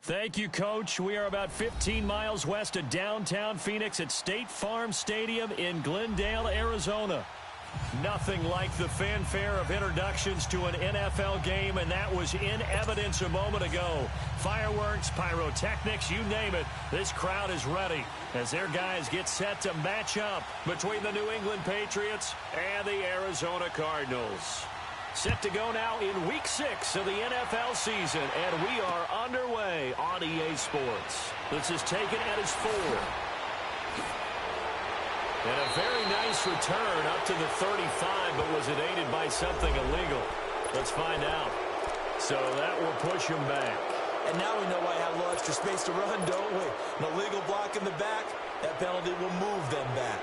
Thank you, Coach. We are about 15 miles west of downtown Phoenix at State Farm Stadium in Glendale, Arizona. Nothing like the fanfare of introductions to an NFL game, and that was in evidence a moment ago. Fireworks, pyrotechnics, you name it. This crowd is ready as their guys get set to match up between the New England Patriots and the Arizona Cardinals. Set to go now in Week 6 of the NFL season, and we are underway on EA Sports. This is taken at his 4. And a very nice return up to the 35, but was it aided by something illegal? Let's find out. So that will push him back. And now we know why he had a little extra space to run, don't we? An illegal block in the back. That penalty will move them back.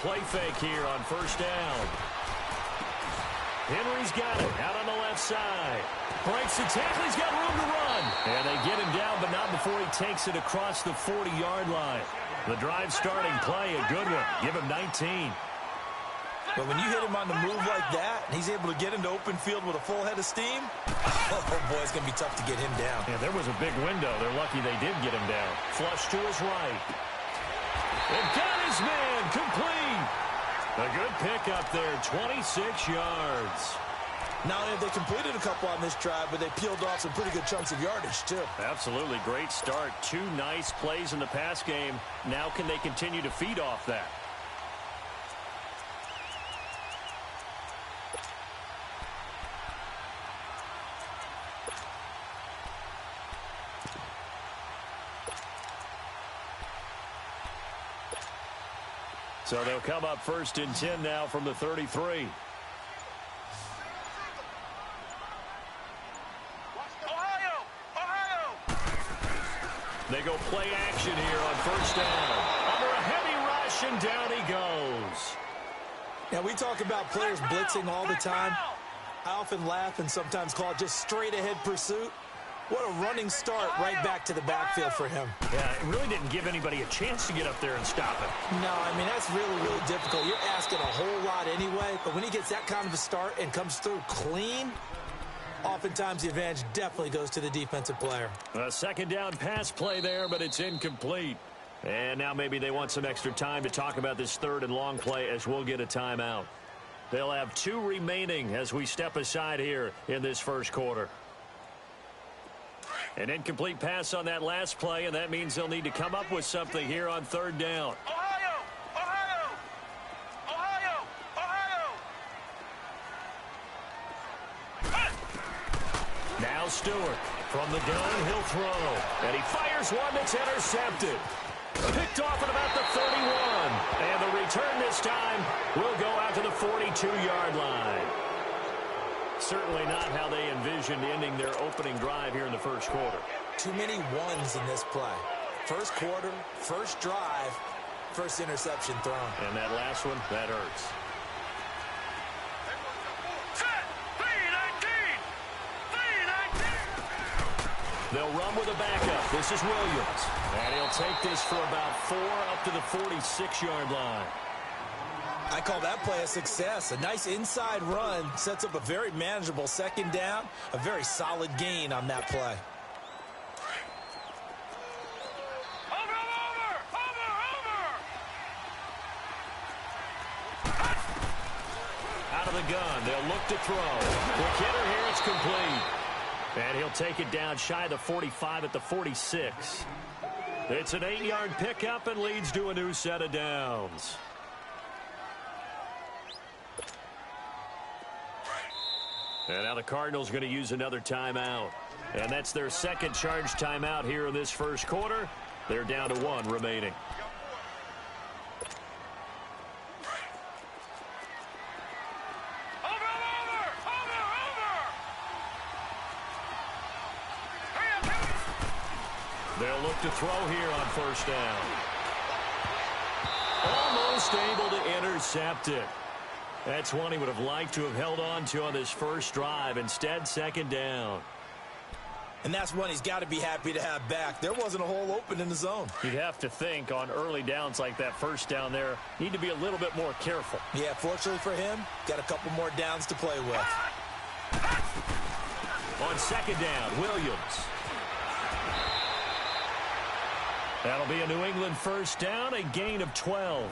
Play fake here on first down. Henry's got it out on the left side. Breaks the tackle. He's got room to run. And they get him down, but not before he takes it across the 40-yard line. The drive starting play, a good one. Give him 19. But when you hit him on the move like that, and he's able to get into open field with a full head of steam, oh boy, it's going to be tough to get him down. Yeah, there was a big window. They're lucky they did get him down. Flush to his right. And got his man complete. A good pick up there, 26 yards. Not only have they completed a couple on this drive, but they peeled off some pretty good chunks of yardage, too. Absolutely. Great start. 2 nice plays in the pass game. Now can they continue to feed off that? So they'll come up first and 10 now from the 33. They go play action here on first down. Under a heavy rush, and down he goes. Now, we talk about players blitzing all the time. I often laugh and sometimes call it just straight-ahead pursuit. What a running start right back to the backfield for him. Yeah, it really didn't give anybody a chance to get up there and stop it. No, I mean, that's really, really difficult. You're asking a whole lot anyway, but when he gets that kind of a start and comes through clean, oftentimes the advantage definitely goes to the defensive player. A second down pass play there, but it's incomplete. And now maybe they want some extra time to talk about this third and long play as we'll get a timeout. They'll have 2 remaining as we step aside here in this first quarter. An incomplete pass on that last play, and that means they'll need to come up with something here on third down. Now Stewart from the gun, he'll throw. And he fires one that's intercepted. Picked off at about the 31. And the return this time will go out to the 42-yard line. Certainly not how they envisioned ending their opening drive here in the first quarter. Too many ones in this play. First quarter, first drive, first interception thrown. And that last one, that hurts. They'll run with a backup. This is Williams. And he'll take this for about 4 up to the 46-yard line. I call that play a success. A nice inside run sets up a very manageable second down. A very solid gain on that play. Out of the gun. They'll look to throw. Quick hitter here. It's complete. And he'll take it down shy of the 45 at the 46. It's an 8-yard pickup and leads to a new set of downs. And now the Cardinals going to use another timeout. And that's their second charge timeout here in this first quarter. They're down to 1 remaining. They'll look to throw here on first down. Almost able to intercept it. That's one he would have liked to have held on to on this first drive. Instead, second down. And that's one he's got to be happy to have back. There wasn't a hole open in the zone. You'd have to think on early downs like that first down there, need to be a little bit more careful. Yeah, fortunately for him, got a couple more downs to play with. On second down, Williams. That'll be a New England first down, a gain of 12.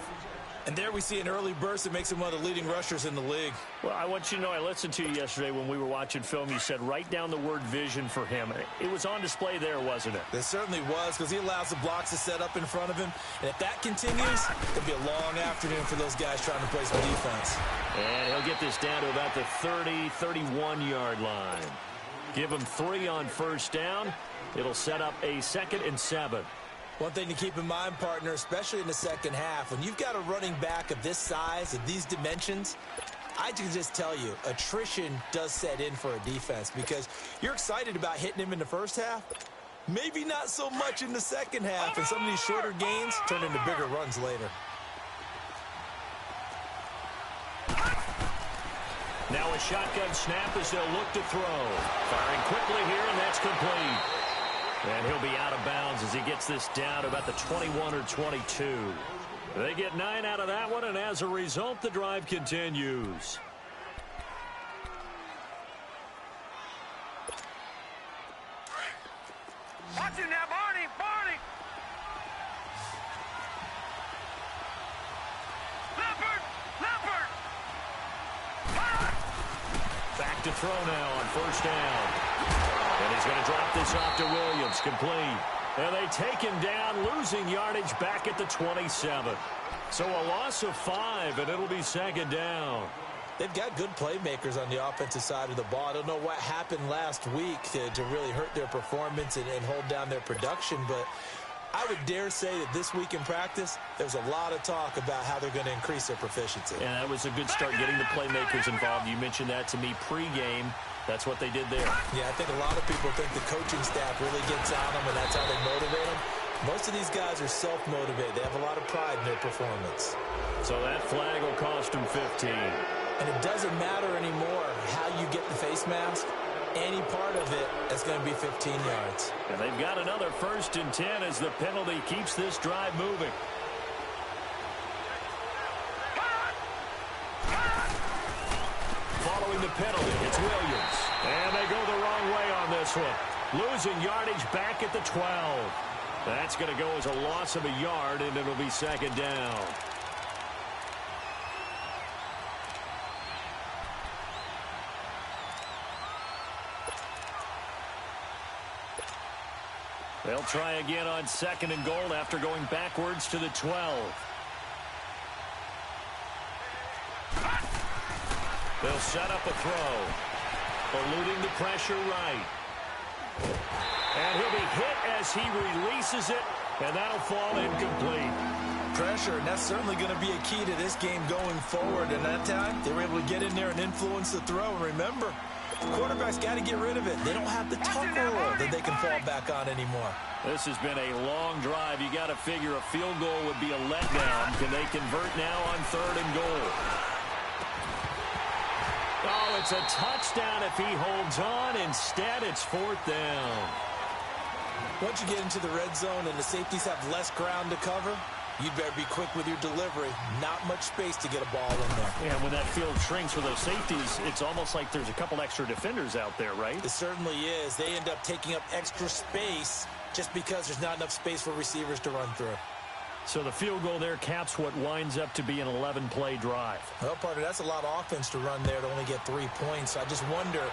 And there we see an early burst that makes him one of the leading rushers in the league. Well, I want you to know, I listened to you yesterday when we were watching film. You said write down the word vision for him. It was on display there, wasn't it? It certainly was, because he allows the blocks to set up in front of him. And if that continues, it'll be a long afternoon for those guys trying to play some defense. And he'll get this down to about the 30, 31-yard line. Give him 3 on first down. It'll set up a 2nd and 7. One thing to keep in mind, partner, especially in the second half, when you've got a running back of this size, of these dimensions, I can just tell you, attrition does set in for a defense because you're excited about hitting him in the first half, maybe not so much in the second half, and some of these shorter gains turn into bigger runs later. Now a shotgun snap as they'll look to throw. Firing quickly here, and that's complete. And he'll be out of bounds as he gets this down to about the 21 or 22. They get 9 out of that one, and as a result, the drive continues. Watch him now, Barney! Barney! Leopard! Leopard! Back to throw now on first down. And he's going to drop this off to Williams, complete. And they take him down, losing yardage back at the 27. So a loss of 5, and it'll be second down. They've got good playmakers on the offensive side of the ball. I don't know what happened last week to really hurt their performance and hold down their production, but I would dare say that this week in practice, there's a lot of talk about how they're going to increase their proficiency. And that was a good start getting the playmakers involved. You mentioned that to me pregame. That's what they did there. Yeah, I think a lot of people think the coaching staff really gets on them, and that's how they motivate them. Most of these guys are self-motivated. They have a lot of pride in their performance. So that flag will cost them 15. And it doesn't matter anymore how you get the face mask. Any part of it is going to be 15 yards. And they've got another 1st and 10 as the penalty keeps this drive moving. Following the penalty, it's Williams. And they go the wrong way on this one. Losing yardage back at the 12. That's going to go as a loss of a yard, and it'll be second down. They'll try again on 2nd and goal after going backwards to the 12. They'll set up a throw. Eluding the pressure right. And he'll be hit as he releases it, and that'll fall incomplete. Pressure, and that's certainly going to be a key to this game going forward. And that time, they were able to get in there and influence the throw. And remember, quarterbacks got to get rid of it. They don't have the tucker roll that they can fall back on anymore. This has been a long drive. You got to figure a field goal would be a letdown. Can they convert now on 3rd and goal? Oh, it's a touchdown if he holds on. Instead, it's 4th down. Once you get into the red zone and the safeties have less ground to cover, you'd better be quick with your delivery. Not much space to get a ball in there. Yeah, when that field shrinks for those safeties, it's almost like there's a couple extra defenders out there, right? It certainly is. They end up taking up extra space just because there's not enough space for receivers to run through. So the field goal there caps what winds up to be an 11-play drive. Well, partner, that's a lot of offense to run there to only get 3 points. I just wonder,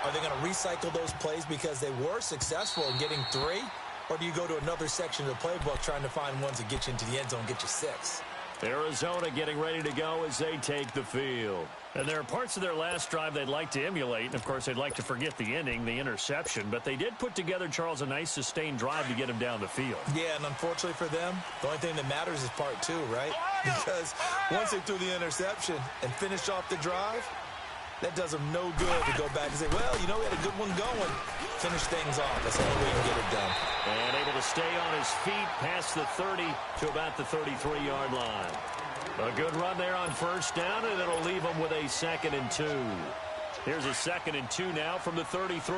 are they going to recycle those plays because they were successful in getting 3? Or do you go to another section of the playbook trying to find ones that get you into the end zone and get you 6? Arizona getting ready to go as they take the field. And there are parts of their last drive they'd like to emulate. And, of course, they'd like to forget the ending, the interception. But they did put together, Charles, a nice sustained drive to get him down the field. Yeah, and unfortunately for them, the only thing that matters is part 2, right? Because once they threw the interception and finished off the drive, That does them no good to go back and say, well, you know, we had a good one going. Finish things off. That's the only way you can get it done. And able to stay on his feet past the 30 to about the 33-yard line. A good run there on first down, and it'll leave him with a 2nd and 2. Here's a 2nd and 2 now from the 33.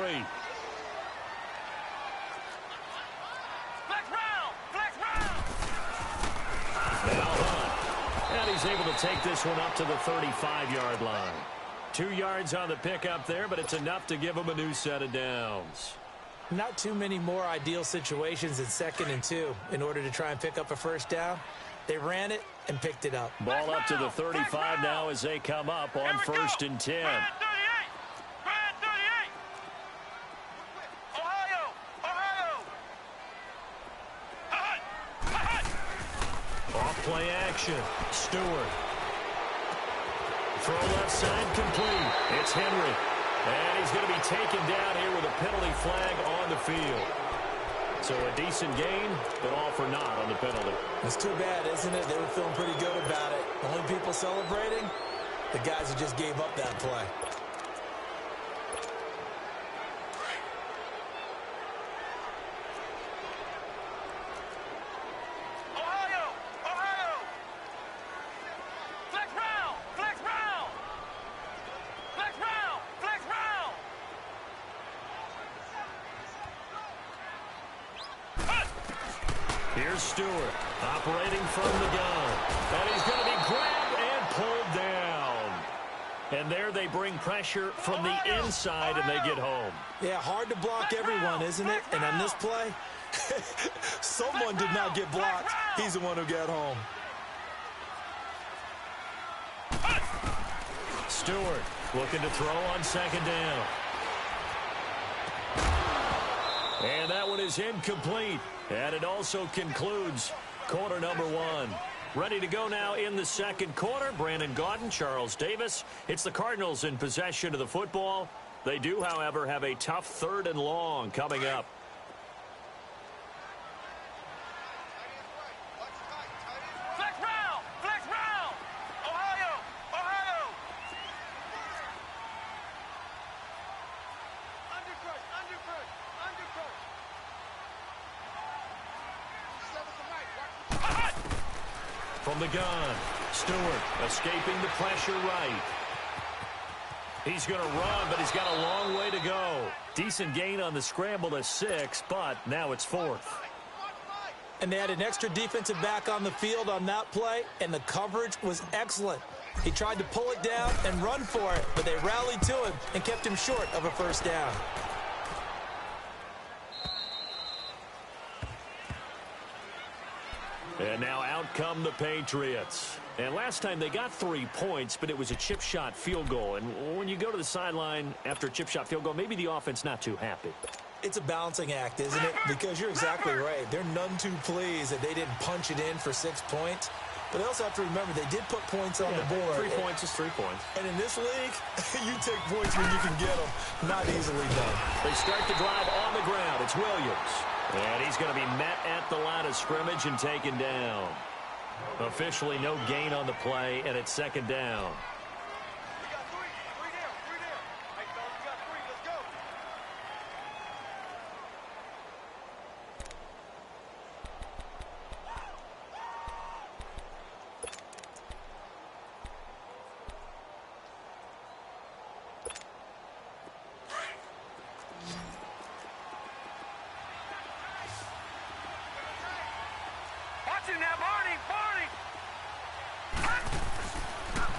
Now Hunt. And he's able to take this one up to the 35-yard line. 2 yards on the pickup there, but it's enough to give him a new set of downs. Not too many more ideal situations in 2nd and 2 in order to try and pick up a first down. They ran it and picked it up. Ball up to the 35 now as they come up on 1st and 10. Off-play action. Stewart. Throw left side complete. It's Henry. And he's going to be taken down here with a penalty flag on the field. So a decent gain, but all for naught on the penalty. It's too bad, isn't it? They were feeling pretty good about it. The only people celebrating, the guys who just gave up that play. Here's Stewart operating from the gun. And he's going to be grabbed and pulled down. And there they bring pressure from the inside and they get home. Yeah, hard to block everyone, isn't it? And on this play, someone did not get blocked. He's the one who got home. Stewart looking to throw on 2nd down. And that one is incomplete. And it also concludes quarter number 1. Ready to go now in the 2nd quarter. Brandon Gaudin, Charles Davis. It's the Cardinals in possession of the football. They do, however, have a tough 3rd and long coming up. From the gun, Stewart escaping the pressure right. He's going to run, but he's got a long way to go. Decent gain on the scramble to 6, but now it's 4th. And they had an extra defensive back on the field on that play, and the coverage was excellent. He tried to pull it down and run for it, but they rallied to him and kept him short of a first down. And now out come the Patriots. And last time they got 3 points, but it was a chip shot field goal. And when you go to the sideline after a chip shot field goal, maybe the offense not too happy. It's a balancing act, isn't it? Because you're exactly right. They're none too pleased that they didn't punch it in for 6 points. But they also have to remember they did put points on the board. 3 points is 3 points. And in this league, you take points when you can get them. Not easily done. They start the drive on the ground. It's Williams. And he's going to be met at the line of scrimmage and taken down. Officially no gain on the play, and it's 2nd down.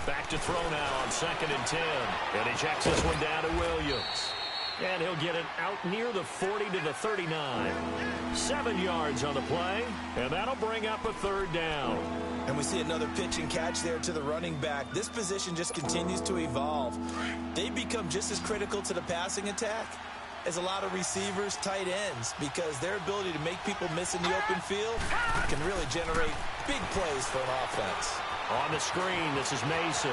Back to throw now on 2nd and 10. And he checks this one down to Williams. And he'll get it out near the 40 to the 39. 7 yards on the play. And that'll bring up a 3rd down. And we see another pitch and catch there to the running back. This position just continues to evolve. They become just as critical to the passing attack as a lot of receivers, tight ends, because their ability to make people miss in the open field can really generate big plays for an offense. On the screen, this is Mason.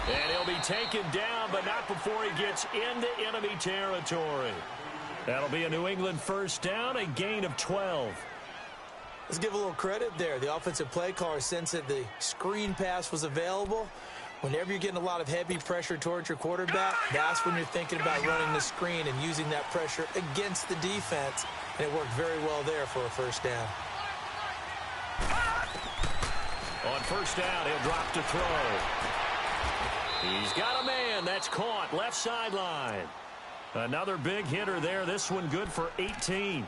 And he'll be taken down, but not before he gets into enemy territory. That'll be a New England first down, a gain of 12. Let's give a little credit there. The offensive play caller sensed that the screen pass was available, Whenever you're getting a lot of heavy pressure towards your quarterback, that's when you're thinking about running the screen and using that pressure against the defense. And it worked very well there for a first down. On first down, he'll drop to throw. He's got a man. That's caught. Left sideline. Another big hitter there. This one good for 18.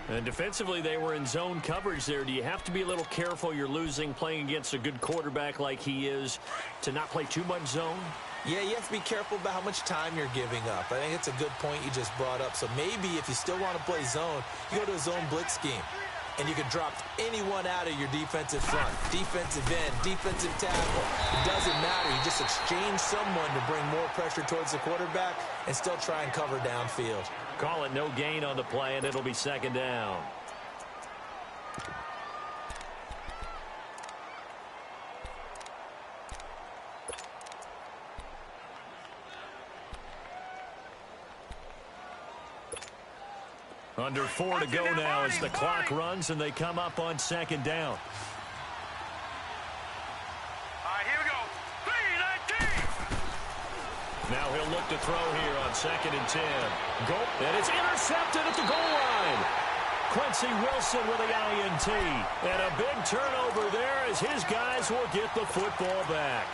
And defensively, they were in zone coverage there. Do you have to be a little careful? You're losing playing against a good quarterback like he is to not play too much zone? Yeah, you have to be careful about how much time you're giving up. I think it's a good point you just brought up. So maybe if you still want to play zone, you go to a zone blitz scheme. And you can drop anyone out of your defensive front. Defensive end, defensive tackle. It doesn't matter. You just exchange someone to bring more pressure towards the quarterback and still try and cover downfield. Call it no gain on the play, and it'll be second down. Under 4 to go now as the clock runs and they come up on second down. All right, here we go. 3-19. Now he'll look to throw here on 2nd and 10. And it's intercepted at the goal line. Quincy Wilson with the INT. And a big turnover there as his guys will get the football back.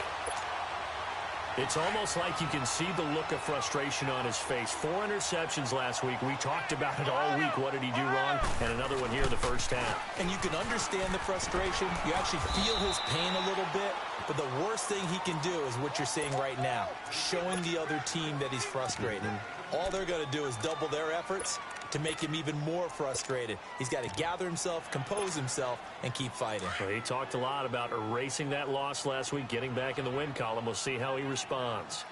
It's almost like you can see the look of frustration on his face. 4 interceptions last week. We talked about it all week. What did he do wrong? And another one here in the first half. And you can understand the frustration. You actually feel his pain a little bit. But the worst thing he can do is what you're seeing right now, showing the other team that he's frustrated. All they're going to do is double their efforts to make him even more frustrated. He's got to gather himself, compose himself, and keep fighting. Well, he talked a lot about erasing that loss last week, getting back in the win column. We'll see how he responds.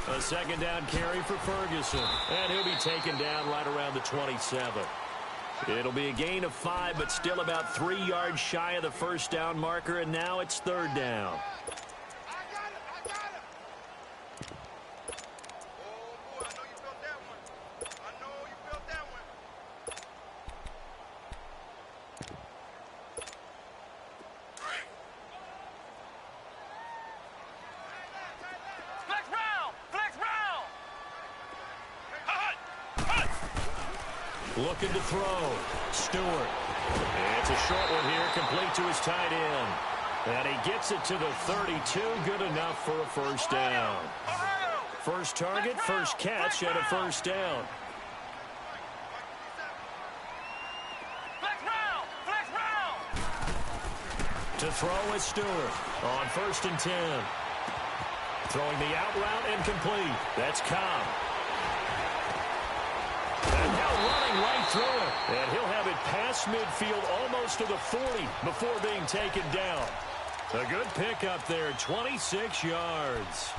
A second down carry for Ferguson. And he'll be taken down right around the 27. It'll be a gain of 5, but still about 3 yards shy of the first down marker, and now it's 3rd down. Looking to throw. Stewart. It's a short one here, complete to his tight end. And he gets it to the 32, good enough for a first down. First target, first catch, and a first down. To throw is Stewart on 1st and 10. Throwing the out route and complete. That's Cobb. And now running right through it. And he'll have it past midfield almost to the 40 before being taken down. A good pickup there, 26 yards.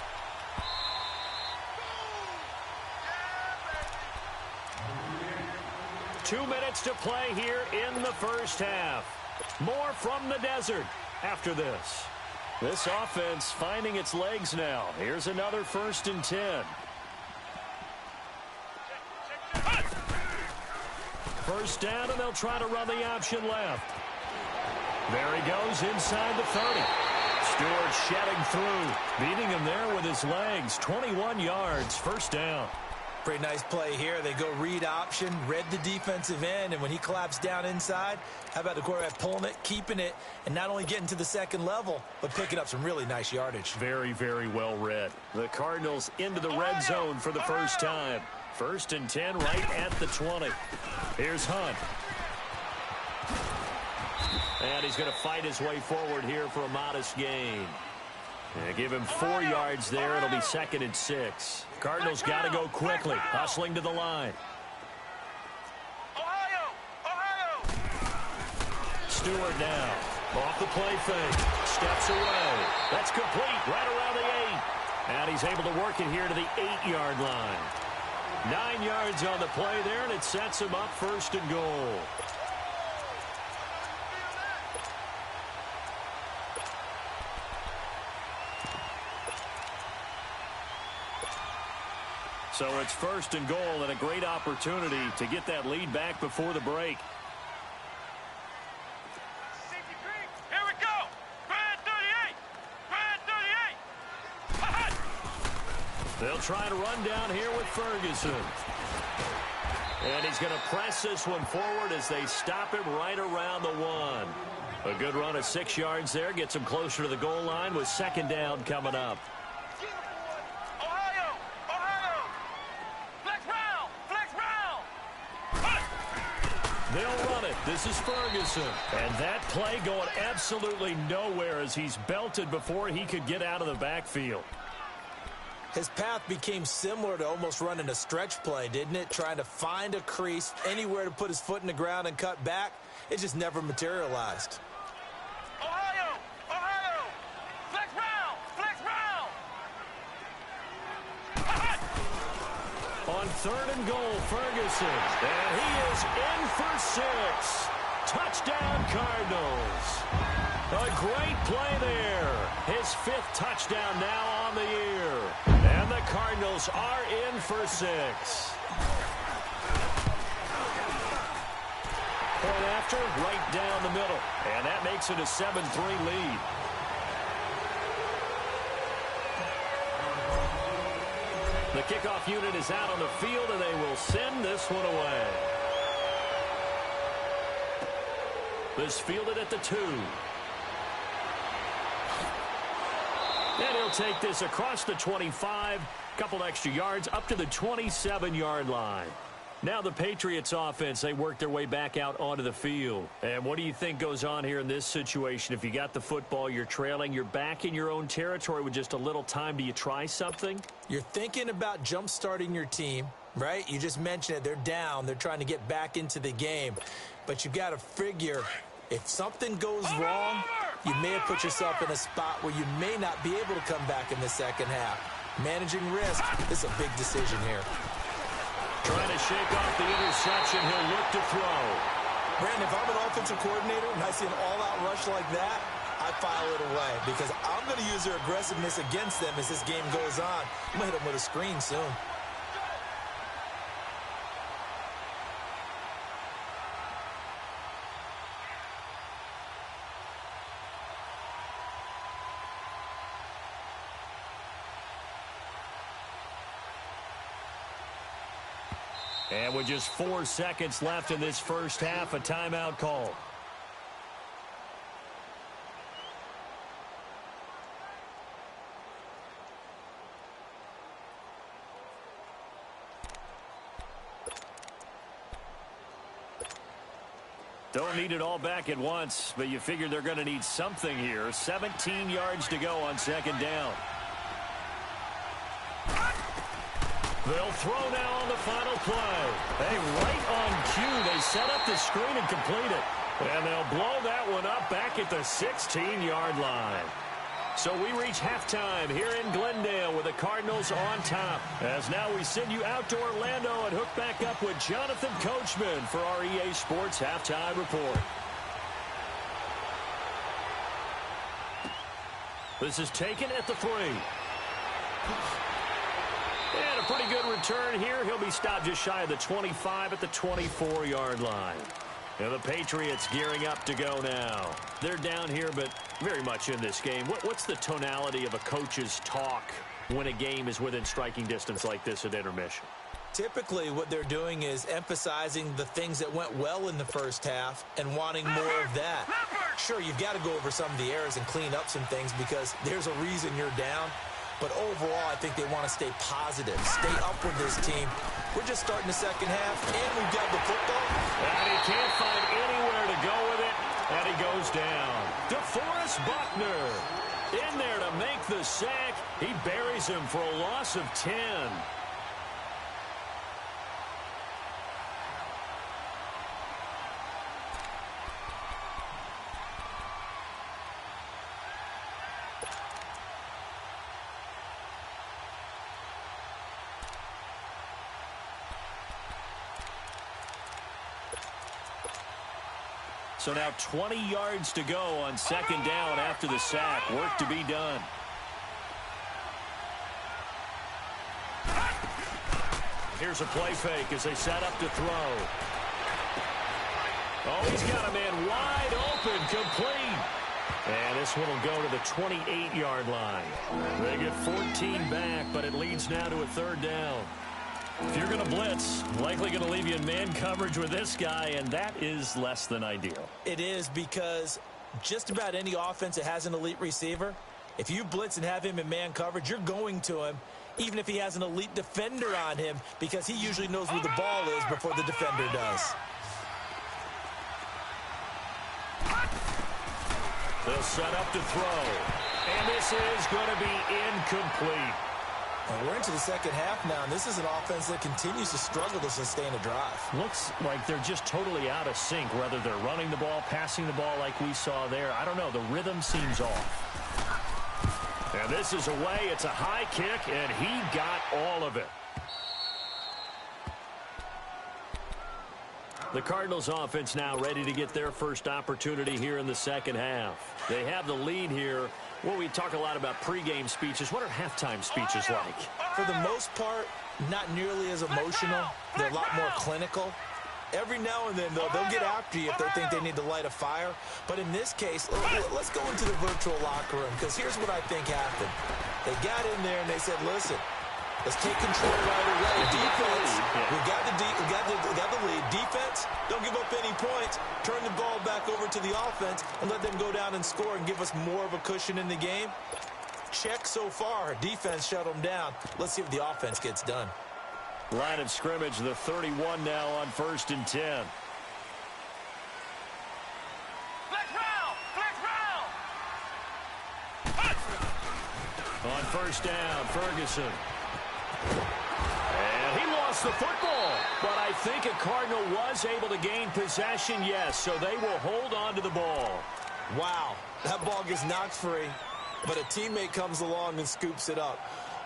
Two minutes to play here in the first half. More from the desert after this. This offense finding its legs now. Here's another 1st and 10. First down, and they'll try to run the option left. There he goes inside the 30. Stewart shedding through, beating him there with his legs. 21 yards, first down. Pretty nice play here. They go read option, read the defensive end, and when he collapsed down inside, how about the quarterback pulling it, keeping it, and not only getting to the second level, but picking up some really nice yardage. Very, very well read. The Cardinals into the red zone for the first time. 1st and 10 right at the 20. Here's Hunt. And he's going to fight his way forward here for a modest gain. Give him 4 yards there. It'll be 2nd and 6. Cardinals got to go quickly, hustling to the line. Stewart now. Off the play fake. Steps away. That's complete right around the 8. And he's able to work it here to the 8-yard line. 9 yards on the play there, and it sets him up 1st and goal. So it's first and goal and a great opportunity to get that lead back before the break. Here we go. Brad 38. Brad 38. They'll try to run down here with Ferguson. And he's going to press this one forward as they stop him right around the 1. A good run of 6 yards there. Gets him closer to the goal line with second down coming up. Ohio. Flex round. They'll run it. This is Ferguson. And that play going absolutely nowhere as he's belted before he could get out of the backfield. His path became similar to almost running a stretch play, didn't it? Trying to find a crease, anywhere to put his foot in the ground and cut back. It just never materialized. Ohio. Flex round. On third and goal, Ferguson. And he is in for 6. Touchdown, Cardinals. A great play there. His 5th touchdown now on the year. And the Cardinals are in for 6. Point after, right down the middle. And that makes it a 7-3 lead. The kickoff unit is out on the field, and they will send this one away. This fielded at the 2. And he'll take this across the 25, couple extra yards up to the 27-yard line. Now the Patriots offense, they work their way back out onto the field. And what do you think goes on here in this situation? If you got the football, you're trailing, you're back in your own territory with just a little time. Do you try something? You're thinking about jump-starting your team, right? You just mentioned it. They're down. They're trying to get back into the game. But you've got to figure if something goes wrong, you may have put yourself in a spot where you may not be able to come back in the second half. Managing risk is a big decision here. Trying to shake off the interception. He'll look to throw. Brandon, if I'm an offensive coordinator and I see an all-out rush like that, I file it away because I'm going to use their aggressiveness against them as this game goes on. I'm going to hit them with a screen soon. And with just 4 seconds left in this first half, a timeout call. Don't need it all back at once, but you figure they're going to need something here. 17 yards to go on second down. They'll throw now on the final play. Hey, right on cue, they set up the screen and complete it. And they'll blow that one up back at the 16-yard line. So we reach halftime here in Glendale with the Cardinals on top. As now we send you out to Orlando and hook back up with Jonathan Coachman for our EA Sports Halftime Report. This is taken at the 3. And a pretty good return here. He'll be stopped just shy of the 25 at the 24-yard line. And the Patriots gearing up to go now. They're down here, but very much in this game. What's the tonality of a coach's talk when a game is within striking distance like this at intermission? Typically, what they're doing is emphasizing the things that went well in the first half and wanting more of that. Sure, you've got to go over some of the errors and clean up some things because there's a reason you're down. But overall, I think they want to stay positive, stay up with this team. We're just starting the second half, and we've got the football. And he can't find anywhere to go with it, and he goes down. DeForest Buckner in there to make the sack. He buries him for a loss of 10. So now 20 yards to go on second down after the sack. Work to be done. Here's a play fake as they set up to throw. Oh, he's got a man wide open, complete. And this one will go to the 28-yard line. They get 14 back, but it leads now to a third down. If you're going to blitz, likely going to leave you in man coverage with this guy, and that is less than ideal. It is, because just about any offense that has an elite receiver, if you blitz and have him in man coverage, you're going to him, even if he has an elite defender on him, because he usually knows where the ball is before the defender does. They'll set up to throw. And this is going to be incomplete. And we're into the second half now, and this is an offense that continues to struggle to sustain a drive. Looks like they're just totally out of sync, whether they're running the ball, passing the ball like we saw there. I don't know. The rhythm seems off. And this is away. It's a high kick, and he got all of it. The Cardinals offense now ready to get their first opportunity here in the second half. They have the lead here. Well, we talk a lot about pregame speeches. What are halftime speeches like? For the most part, not nearly as emotional. They're a lot more clinical. Every now and then, though, they'll get after you if they think they need to light a fire. But in this case, let's go into the virtual locker room, because here's what I think happened. They got in there and they said, listen, let's take control right away. Defense, we got the lead. Defense, don't give up any points. Turn the ball back over to the offense and let them go down and score and give us more of a cushion in the game. Check so far. Defense shut them down. Let's see if the offense gets done. Line of scrimmage, the 31 now on 1st and 10. Flex round! Flex round! On 1st down, Ferguson. And he lost the football. But I think a Cardinal was able to gain possession, yes. So they will hold on to the ball. Wow, that ball gets knocked free, but a teammate comes along and scoops it up.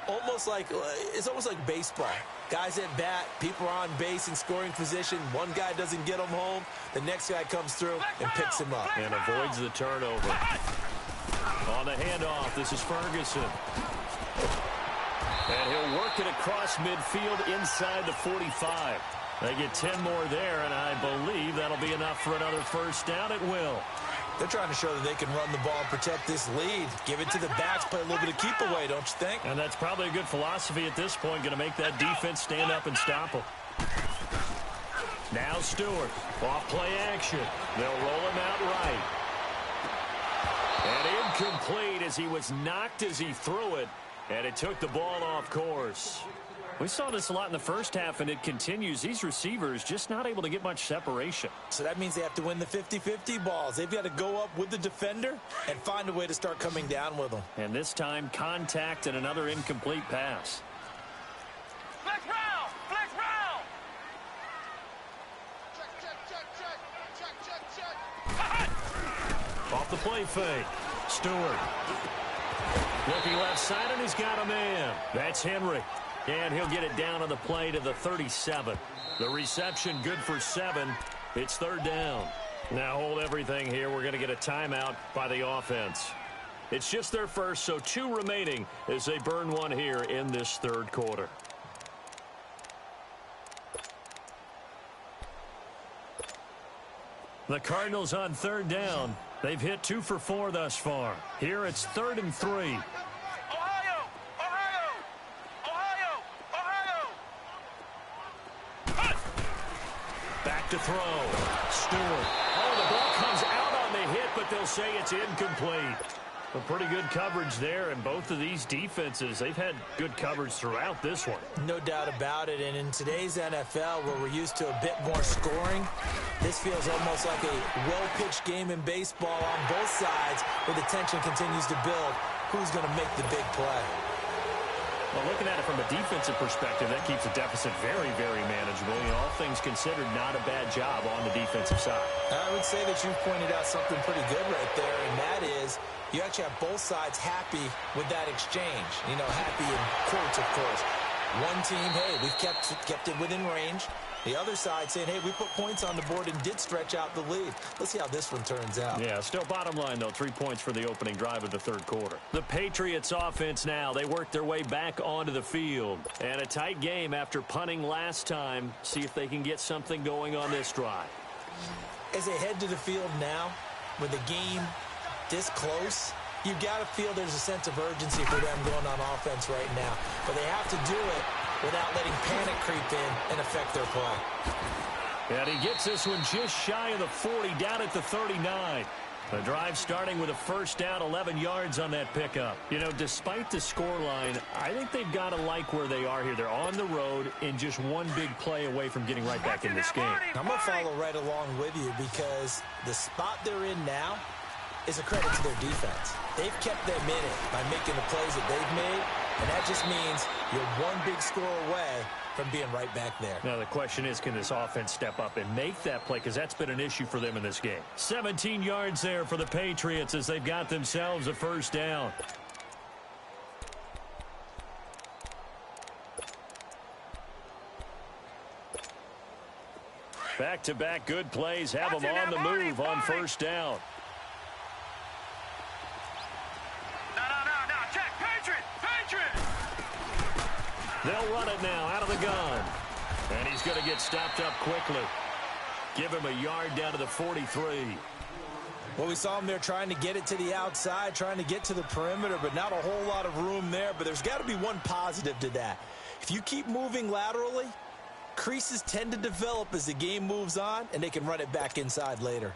It's almost like baseball. Guys at bat, people are on base in scoring position. One guy doesn't get him home. The next guy comes through and picks him up. And avoids the turnover. On the handoff, this is Ferguson. And he'll work it across midfield inside the 45. They get 10 more there, and I believe that'll be enough for another first down. It will. They're trying to show that they can run the ball and protect this lead. Give it to the backs, play a little bit of keep away, don't you think? And that's probably a good philosophy at this point, going to make that defense stand up and stop them. Now Stewart, off play action. They'll roll him out right. And incomplete as he was knocked as he threw it, and it took the ball off course. We saw this a lot in the first half, and it continues. These receivers just not able to get much separation. So that means they have to win the 50-50 balls. They've got to go up with the defender and find a way to start coming down with them. And this time, contact and another incomplete pass. Flex round! Flex round! Off the play fake. Stewart. Looking left side, and he's got a man. That's Henry. And he'll get it down on the play to the 37. The reception good for 7. It's 3rd down. Now hold everything here. We're going to get a timeout by the offense. It's just their first, so 2 remaining as they burn one here in this 3rd quarter. The Cardinals on 3rd down. They've hit 2 for 4 thus far. Here it's 3rd and 3. To throw. Stewart. Oh, the ball comes out on the hit, but they'll say it's incomplete. A pretty good coverage there, and both of these defenses, they've had good coverage throughout this one. No doubt about it, and in today's NFL, where we're used to a bit more scoring, this feels almost like a well-pitched game in baseball on both sides, where the tension continues to build. Who's going to make the big play? Well, looking at it from a defensive perspective, that keeps the deficit very, very manageable. You know, all things considered, not a bad job on the defensive side. I would say that you've pointed out something pretty good right there, and that is you actually have both sides happy with that exchange. You know, happy in quotes, of course. One team, hey, we've kept it within range. The other side saying, hey, we put points on the board and did stretch out the lead. Let's see how this one turns out. Yeah, still bottom line, though, 3 points for the opening drive of the third quarter. The Patriots offense now, they work their way back onto the field. And a tight game after punting last time. See if they can get something going on this drive. As they head to the field now, with the game this close, you've got to feel there's a sense of urgency for them going on offense right now. But they have to do it without letting panic creep in and affect their play. And he gets this one just shy of the 40, down at the 39. The drive starting with a first down, 11 yards on that pickup. You know, despite the scoreline, I think they've got to like where they are here. They're on the road and just one big play away from getting right back in this game. I'm going to follow right along with you because the spot they're in now is a credit to their defense. They've kept them in it by making the plays that they've made, and that just means you're one big score away from being right back there. Now the question is, can this offense step up and make that play? Because that's been an issue for them in this game. 17 yards there for the Patriots as they've got themselves a first down. Back-to-back good plays have them on the move on first down. They'll run it now out of the gun. And he's going to get stopped up quickly. Give him a yard down to the 43. Well, we saw him there trying to get it to the outside, trying to get to the perimeter, but not a whole lot of room there. But there's got to be one positive to that. If you keep moving laterally, creases tend to develop as the game moves on, and they can run it back inside later.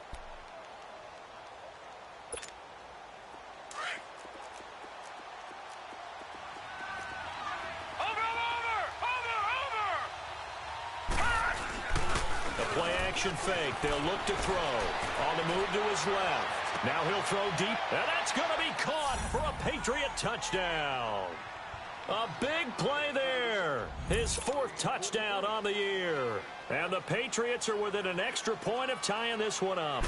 Fake. They'll look to throw. On the move to his left. Now he'll throw deep. And that's going to be caught for a Patriot touchdown. A big play there. His fourth touchdown on the year. And the Patriots are within an extra point of tying this one up.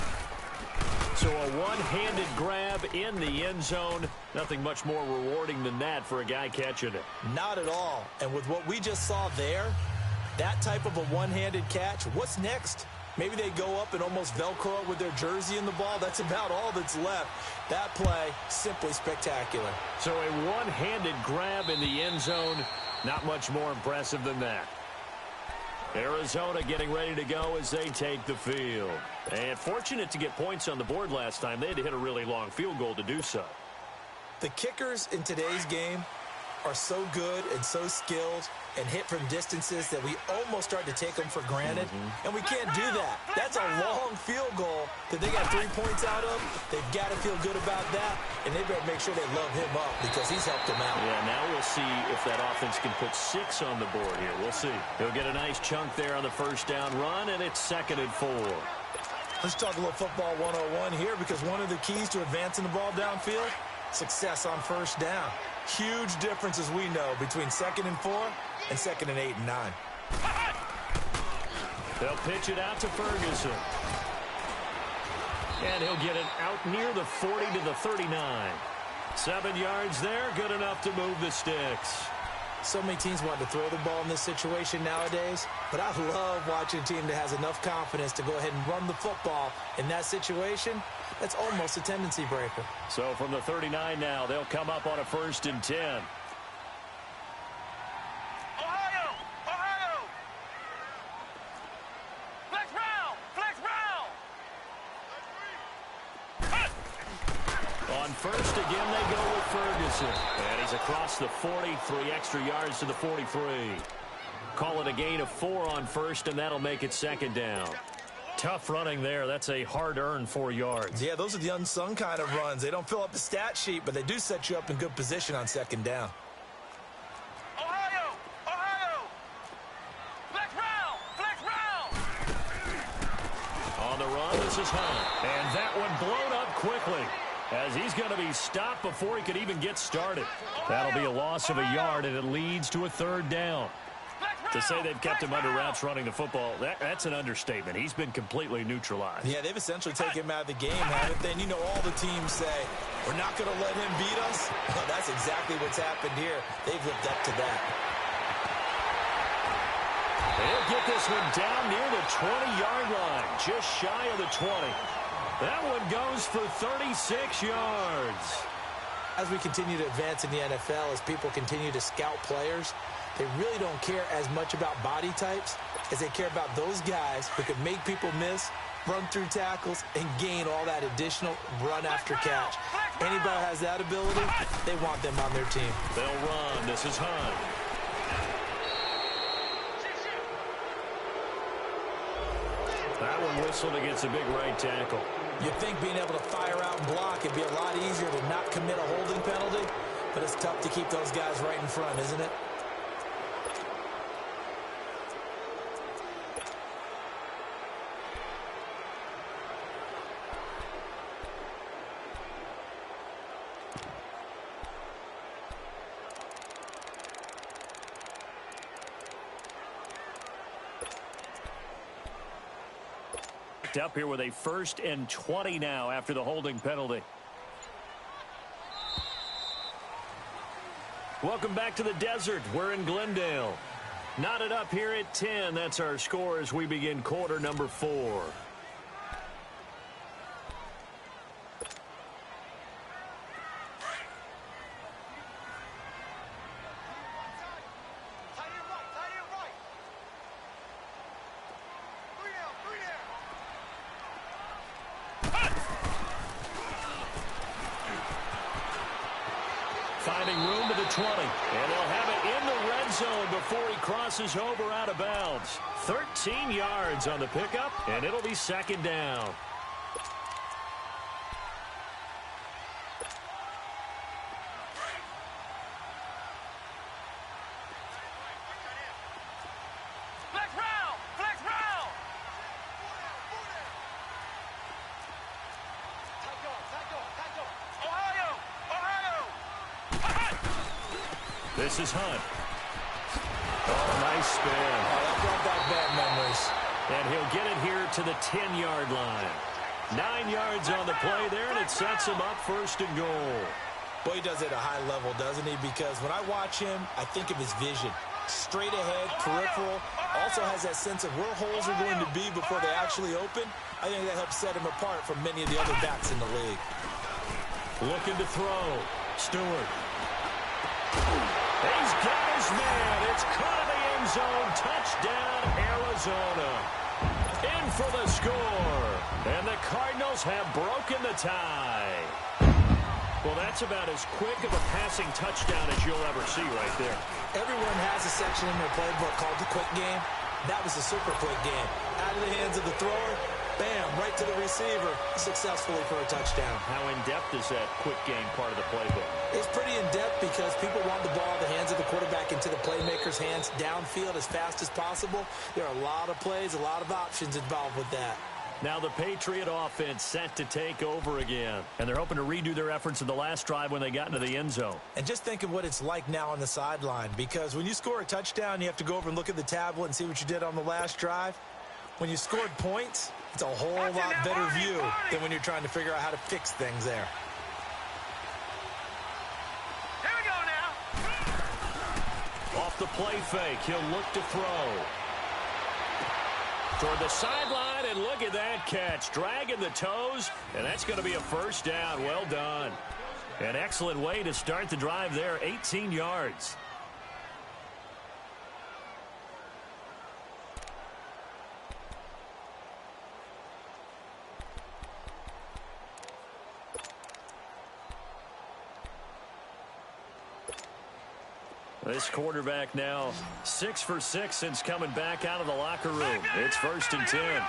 So a one-handed grab in the end zone. Nothing much more rewarding than that for a guy catching it. Not at all. And with what we just saw there, that type of a one-handed catch, what's next? Maybe they go up and almost Velcro with their jersey in the ball. That's about all that's left. That play, simply spectacular. So a one-handed grab in the end zone, not much more impressive than that. Arizona getting ready to go as they take the field. And fortunate to get points on the board last time. They had to hit a really long field goal to do so. The kickers in today's game are so good and so skilled and hit from distances that we almost start to take them for granted. And we can't do that. That's a long field goal that they got 3 points out of. They've got to feel good about that, and they better make sure they love him up because he's helped them out. Yeah, now we'll see if that offense can put 6 on the board here. We'll see. He'll get a nice chunk there on the first down run, and it's 2nd and 4. Let's talk a little football 101 here because one of the keys to advancing the ball downfield, success on first down. Huge difference, as we know, between 2nd and 4 and 2nd and 8 and 9. They'll pitch it out to Ferguson. And he'll get it out near the 40 to the 39. 7 yards there, good enough to move the sticks. So many teams want to throw the ball in this situation nowadays, but I love watching a team that has enough confidence to go ahead and run the football in that situation. That's almost a tendency breaker. So from the 39 now, they'll come up on a 1st and 10. Ohio! Ohio! Flex round! Flex round! On first again, they go with Ferguson. And he's across the 40, 3 extra yards to the 43. Call it a gain of 4 on first, and that'll make it 2nd down. Tough running there. That's a hard-earned 4 yards. Yeah, those are the unsung kind of runs. They don't fill up the stat sheet, but they do set you up in good position on 2nd down. Ohio! Ohio! Flex round! Flex round! On the run, this is Hunt. And that one blown up quickly as he's going to be stopped before he could even get started. That'll be a loss of a yard, and it leads to a 3rd down. To say they've kept him under wraps running the football, that's an understatement. He's been completely neutralized. Yeah, they've essentially taken him out of the game, haven't they? And you know all the teams say, we're not going to let him beat us. Well, that's exactly what's happened here. They've lived up to that. He'll get this one down near the 20-yard line, just shy of the 20. That one goes for 36 yards. As we continue to advance in the NFL, as people continue to scout players, they really don't care as much about body types as they care about those guys who can make people miss, run through tackles, and gain all that additional run after catch. Anybody who has that ability, they want them on their team. They'll run. This is Hunt. That one whistled against a big right tackle. You'd think being able to fire out and block would be a lot easier to not commit a holding penalty, but it's tough to keep those guys right in front, isn't it? Up here with a 1st and 20 now after the holding penalty. Welcome back to the desert. We're in Glendale. Knotted up here at 10. That's our score as we begin quarter number 4. Finding room to the 20. And they'll have it in the red zone before he crosses over out of bounds. 13 yards on the pickup, and it'll be 2nd down. This is Hunt. Oh, nice spin. Oh, that brought back bad memories. And he'll get it here to the 10-yard line. 9 yards on the play there, and it sets him up 1st and goal. Boy, he does it at a high level, doesn't he? Because when I watch him, I think of his vision. Straight ahead, peripheral. Also has that sense of where holes are going to be before they actually open. I think that helps set him apart from many of the other backs in the league. Looking to throw. Stewart. He's got his man. It's caught in the end zone. Touchdown, Arizona. In for the score. And the Cardinals have broken the tie. Well, that's about as quick of a passing touchdown as you'll ever see right there. Everyone has a section in their playbook called the quick game. That was a super quick game. Out of the hands of the thrower, bam, right to the receiver, successfully for a touchdown. How in-depth is that quick game part of the playbook? It's pretty in-depth because people want the ball in the hands of the quarterback into the playmaker's hands downfield as fast as possible. There are a lot of plays, a lot of options involved with that. Now the Patriot offense set to take over again. And they're hoping to redo their efforts in the last drive when they got into the end zone. And just think of what it's like now on the sideline, because when you score a touchdown, you have to go over and look at the tablet and see what you did on the last drive. When you scored points, it's a whole lot better view than when you're trying to figure out how to fix things there. Here we go now. Off the play fake, he'll look to throw. Toward the sideline, and look at that catch. Dragging the toes, and that's going to be a 1st down. Well done. An excellent way to start the drive there, 18 yards. This quarterback now 6 for 6 since coming back out of the locker room. It's 1st and 10.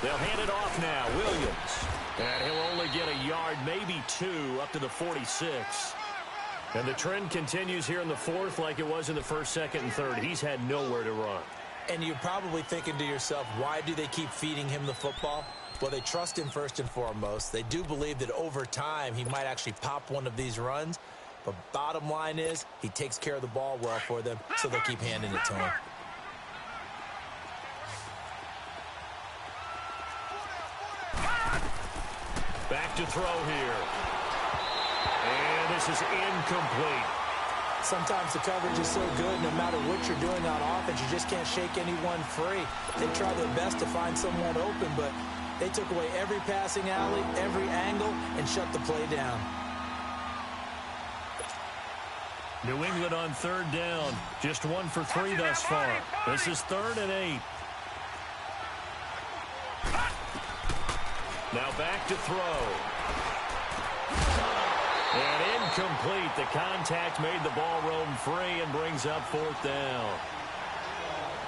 They'll hand it off now. Williams. And he'll only get a yard, maybe 2, up to the 46. And the trend continues here in the 4th like it was in the 1st, 2nd, and 3rd. He's had nowhere to run. And you're probably thinking to yourself, why do they keep feeding him the football? Well, they trust him first and foremost. They do believe that over time he might actually pop one of these runs. But bottom line is he takes care of the ball well for them, so they'll keep handing it to him. Back to throw here. And this is incomplete. Sometimes the coverage is so good, no matter what you're doing on offense, you just can't shake anyone free. They try their best to find someone open, but they took away every passing alley, every angle, and shut the play down. New England on third down. Just 1 for 3 thus far. This is 3rd and 8. Now back to throw. And incomplete. The contact made the ball roam free and brings up 4th down.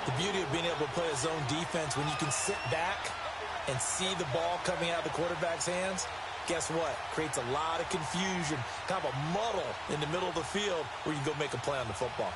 The beauty of being able to play a zone defense when you can sit back and see the ball coming out of the quarterback's hands, guess what? Creates a lot of confusion, kind of a muddle in the middle of the field where you can go make a play on the football.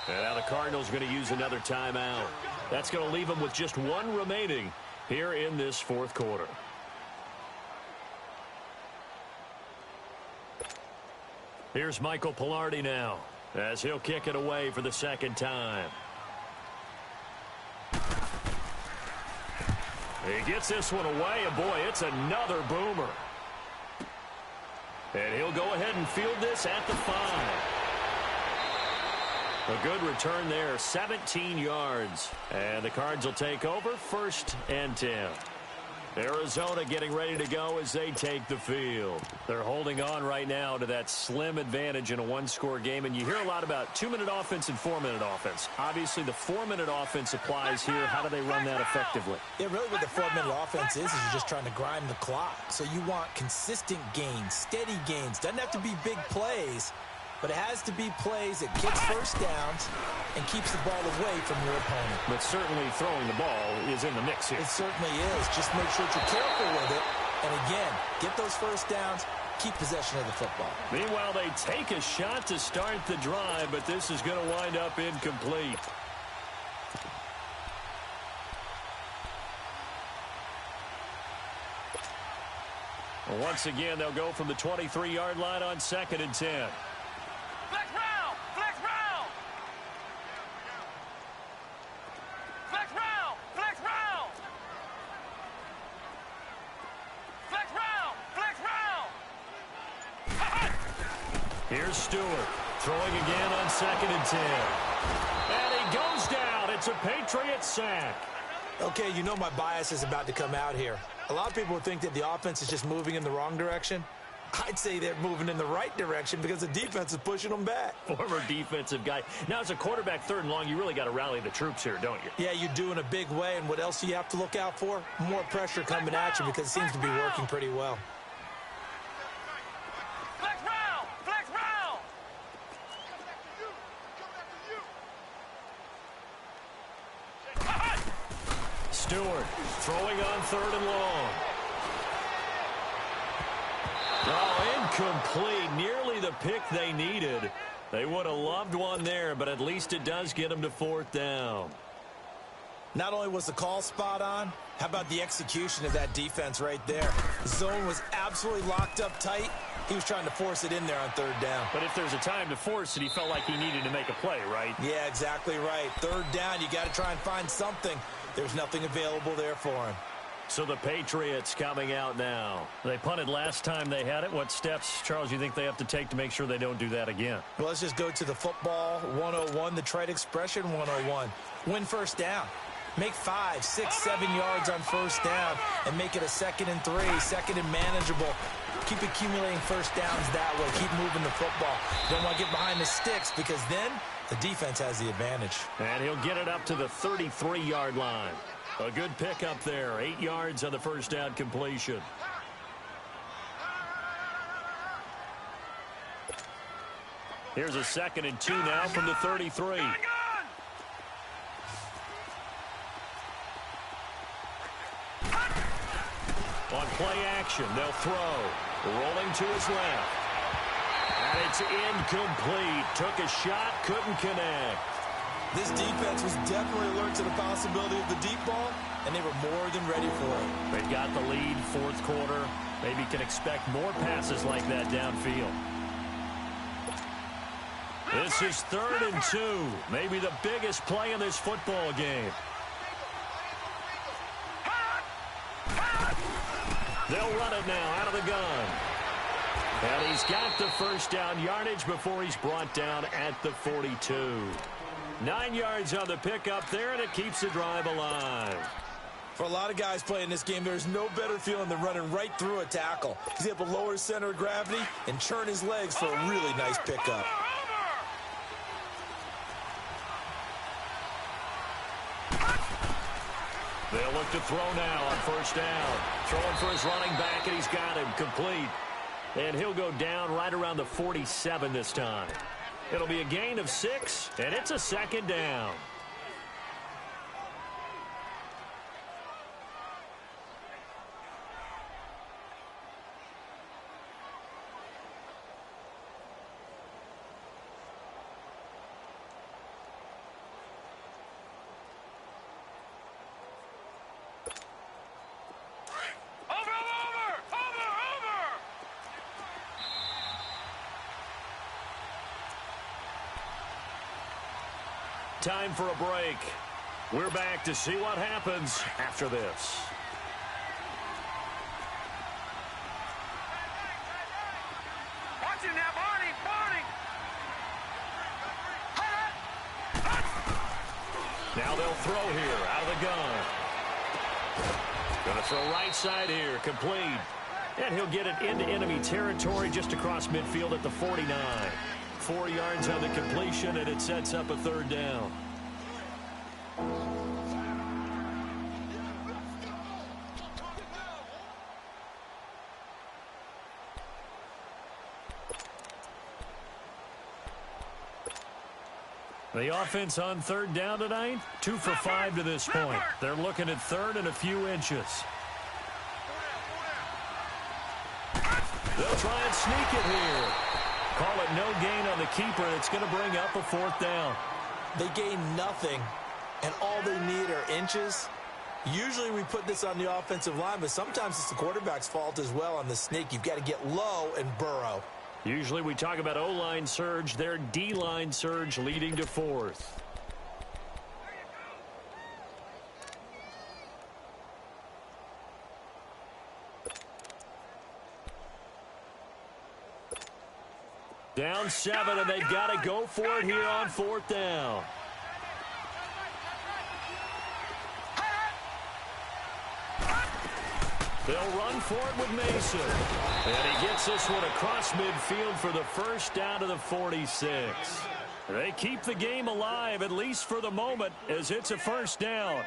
And now the Cardinals going to use another timeout. That's going to leave them with just 1 remaining here in this 4th quarter. Here's Michael Pilardi now as he'll kick it away for the 2nd time. He gets this one away, and boy, it's another boomer. And he'll go ahead and field this at the 5. A good return there, 17 yards. And the Cards will take over, 1st and 10. Arizona getting ready to go as they take the field. They're holding on right now to that slim advantage in a 1-score game. And you hear a lot about 2-minute offense and 4-minute offense. Obviously, the 4-minute offense applies here. How do they run that effectively? Yeah, really what the 4-minute offense is you're just trying to grind the clock. So you want consistent gains, steady gains. Doesn't have to be big plays, but it has to be plays that gets first downs and keeps the ball away from your opponent. But certainly throwing the ball is in the mix here. It certainly is. Just make sure that you're careful with it. And again, get those first downs, keep possession of the football. Meanwhile, they take a shot to start the drive, but this is going to wind up incomplete. Once again, they'll go from the 23-yard line on 2nd and 10. Flex round! Flex round! Flex round! Flex round! Flex round! Flex round! Here's Stewart throwing again on 2nd and 10. And he goes down at It's a Patriots sack. Okay, you know my bias is about to come out here. A lot of people think that the offense is just moving in the wrong direction. I'd say they're moving in the right direction because the defense is pushing them back. Former defensive guy. Now, as a quarterback, 3rd and long, you really got to rally the troops here, don't you? Yeah, you do in a big way. And what else do you have to look out for? More pressure coming at you because it seems to be working pretty well. Flex round! Flex round! Stewart throwing on 3rd and long. Oh, incomplete. Nearly the pick they needed. They would have loved one there, but at least it does get them to 4th down. Not only was the call spot on, how about the execution of that defense right there? The zone was absolutely locked up tight. He was trying to force it in there on 3rd down. But if there's a time to force it, he felt like he needed to make a play, right? Yeah, exactly right. 3rd down, you got to try and find something. There's nothing available there for him. So the Patriots coming out now. They punted last time they had it. What steps, Charles, you think they have to take to make sure they don't do that again? Well, let's just go to the football 101, the trade expression 101. Win 1st down. Make 5, 6, 7 yards on 1st down and make it a 2nd and 3, 2nd and manageable. Keep accumulating 1st downs that way. Keep moving the football. You don't want to get behind the sticks because then the defense has the advantage. And he'll get it up to the 33-yard line. A good pick up there. 8 yards on the 1st down completion. Here's a 2nd and 2 now from the 33. On play action, they'll throw. Rolling to his left. And it's incomplete. Took a shot, couldn't connect. This defense was definitely alert to the possibility of the deep ball, and they were more than ready for it. They've got the lead, 4th quarter. Maybe can expect more passes like that downfield. This is 3rd and 2. Maybe the biggest play in this football game. They'll run it now out of the gun. And he's got the 1st down yardage before he's brought down at the 42. 9 yards on the pickup there, and it keeps the drive alive. For a lot of guys playing this game, there's no better feeling than running right through a tackle. He's able to lower his center of gravity and churn his legs for a really nice pickup. They'll look to throw now on 1st down. Throwing for his running back, and he's got him complete. And he'll go down right around the 47 this time. It'll be a gain of 6, and it's a 2nd down. Time for a break. We're back to see what happens after this. Watch him now, Barney! Now they'll throw here out of the gun. Going to throw right side here, complete. And he'll get it into enemy territory just across midfield at the 49. 4 yards on the completion, and it sets up a 3rd down. The offense on 3rd down tonight, 2 for 5 to this point. They're looking at 3rd and a few inches. They'll try and sneak it here. Call it no gain on the keeper, and it's going to bring up a 4th down. They gain nothing, and all they need are inches. Usually we put this on the offensive line, but sometimes it's the quarterback's fault as well on the sneak. You've got to get low and burrow. Usually we talk about O-line surge, their D-line surge leading to 4th. Down 7, and they've got to go for it here on 4th down. They'll run for it with Mason. And he gets this one across midfield for the first down to the 46. They keep the game alive, at least for the moment, as it's a first down.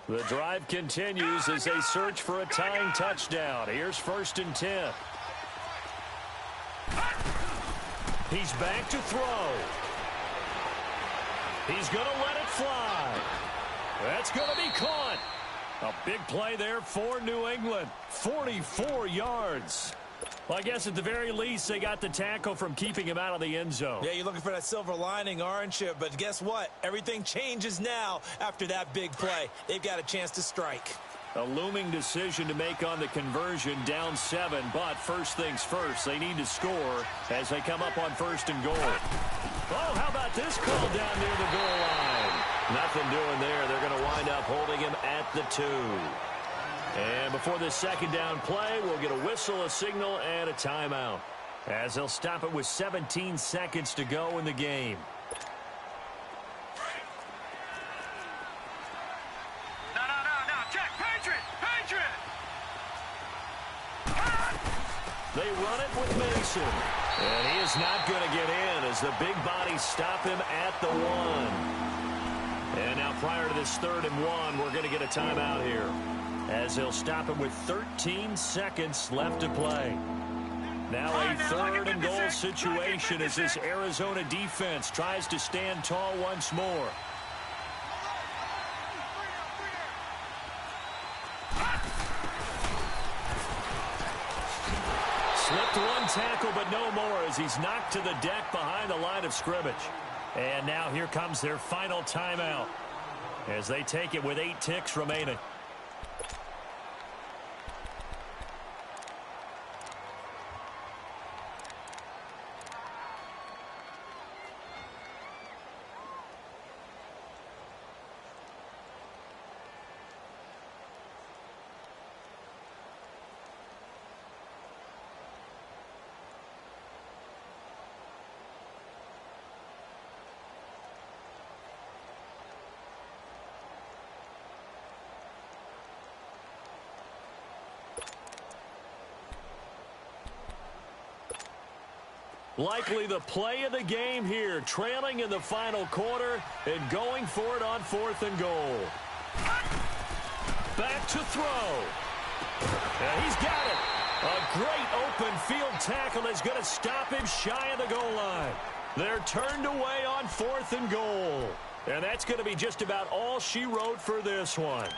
The drive continues as they search for a tying touchdown. Here's 1st and 10. He's back to throw. He's going to let it fly. That's going to be caught. A big play there for New England. 44 yards. Well, I guess at the very least, they got the tackle from keeping him out of the end zone. Yeah, you're looking for that silver lining, aren't you? But guess what? Everything changes now after that big play. They've got a chance to strike. A looming decision to make on the conversion, down 7. But first things first, they need to score as they come up on 1st and goal. Oh, how about this call down near the goal line? Nothing doing there. They're going to wind up holding him at the 2. And before this second down play, we'll get a whistle, a signal, and a timeout, as they'll stop it with 17 seconds to go in the game. No. Check. Patriot. They run it with Mason. And he is not going to get in as the big bodies stop him at the 1. And now prior to this 3rd and 1, we're going to get a timeout here, as they'll stop him with 13 seconds left to play. Now a 3rd and goal situation as this Arizona defense tries to stand tall once more. Slipped one tackle, but no more as he's knocked to the deck behind the line of scrimmage. And now here comes their final timeout as they take it with 8 ticks remaining. Likely the play of the game here, trailing in the final quarter and going for it on 4th and goal. Back to throw. And he's got it. A great open field tackle is going to stop him shy of the goal line. They're turned away on 4th and goal. And that's going to be just about all she wrote for this one.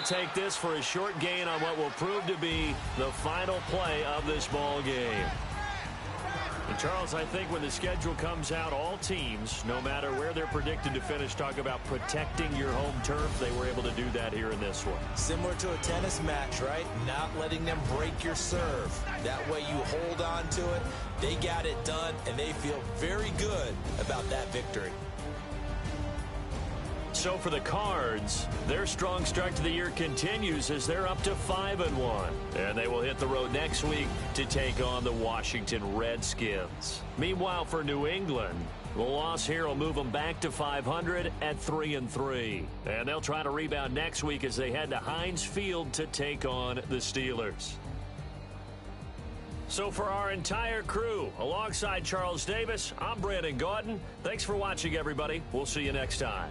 Take this for a short gain on what will prove to be the final play of this ball game. And Charles, I think when the schedule comes out, all teams, no matter where they're predicted to finish, talk about protecting your home turf. They were able to do that here in this one. Similar to a tennis match, right? Not letting them break your serve. That way you hold on to it. They got it done, and they feel very good about that victory. So for the Cards, their strong start to the year continues as they're up to 5-1. And they will hit the road next week to take on the Washington Redskins. Meanwhile, for New England, the loss here will move them back to 500 at 3-3. And they'll try to rebound next week as they head to Heinz Field to take on the Steelers. So for our entire crew, alongside Charles Davis, I'm Brandon Gaudin. Thanks for watching, everybody. We'll see you next time.